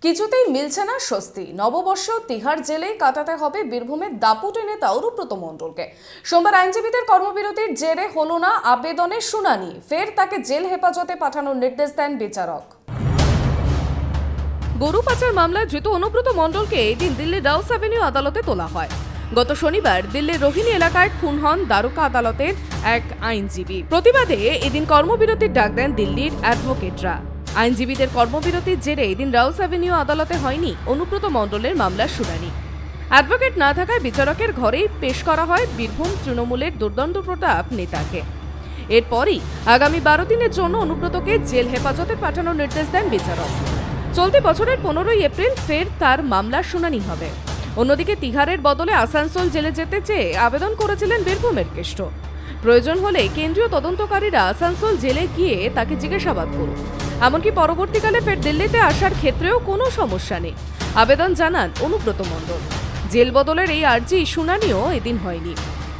কিছুতেই মিলছে না স্বস্তি। নববর্ষ তিহার জেলেই কাটাতে হবে বীরভূমের দাপুটে নেতা অনুব্রত মণ্ডলকে। সোমবার আইনজীবীদের কর্মবিরতির জেরে হলো না আবেদনের শুনানি, ফের তাকে জেল হেফাজতে পাঠানোর নির্দেশ দেন বিচারক। গরু পাচার মামলায় ধৃত অনুব্রত মণ্ডলকে এদিন দিল্লির রাউস অ্যাভিনিউ আদালতে তোলা হয়। গত শনিবার দিল্লির রোহিণী এলাকায় খুন হন দ্বারকা আদালতের এক আইনজীবী। প্রতিবাদে এদিন কর্মবিরতির ডাক দেন দিল্লির অ্যাডভোকেটরা। আইনজীবীদের কর্মবিরতির জেরে এদিন রাউস অ্যাভিনিউ আদালতে হয়নি অনুব্রত মণ্ডলের মামলার শুনানি। অ্যাডভোকেট না থাকায় বিচারকের ঘরেই পেশ করা হয় বীরভূম তৃণমূলের দুর্দান্ত প্রতাপ নেতাকে। এরপরই আগামী 12 দিনের জন্য অনুব্রতকে জেল হেফাজতে পাঠানোর নির্দেশ দেন বিচারক। চলতি বছরের 15 এপ্রিল ফের তার মামলার শুনানি হবে। অন্যদিকে তিহারের বদলে আসানসোল জেলে যেতে চেয়ে আবেদন করেছিলেন বীরভূমের কেষ্ট। প্রয়োজন হলে কেন্দ্রীয় তদন্তকারীরা আসানসোল জেলে গিয়ে তাকে জিজ্ঞাসাবাদ করুন। এমনকি পরবর্তীকালে ফের দিল্লিতে আসার ক্ষেত্রেও কোনো সমস্যা নেই আবেদন জানান অনুব্রত মণ্ডল। জেল বদলের এই আর্জি শুনানিও এদিন হয়নি।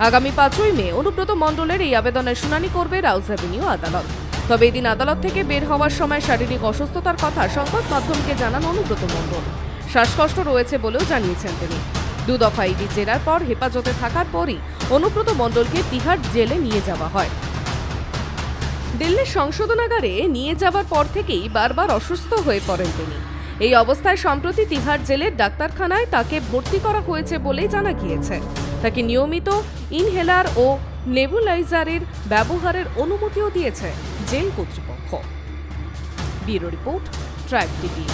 আগামী 5ই মে অনুব্রত মণ্ডলের এই আবেদনের শুনানি করবে রাউস অ্যাভিনিউ আদালত। তবে এদিন আদালত থেকে বের হওয়ার সময় শারীরিক অসুস্থতার কথা সংবাদ মাধ্যমকে জানান অনুব্রত মণ্ডল। শ্বাসকষ্ট রয়েছে বলেও জানিয়েছেন তিনি। 2 দফা ইডি জেরার পর হেফাজতে থাকার পরই অনুব্রত মণ্ডলকে তিহার জেলে নিয়ে যাওয়া হয়। দিল্লির সংশোধনাগারে নিয়ে যাওয়ার পর থেকেই বারবার অসুস্থ হয়ে পড়েন তিনি। এই অবস্থায় সম্প্রতি তিহার জেলের ডাক্তারখানায় তাকে ভর্তি করা হয়েছে বলেই জানা গিয়েছে। তাকে নিয়মিত ইনহেলার ও নেবুলাইজারের ব্যবহারের অনুমতিও দিয়েছে জেল কর্তৃপক্ষ। Bureau report, tribe TV.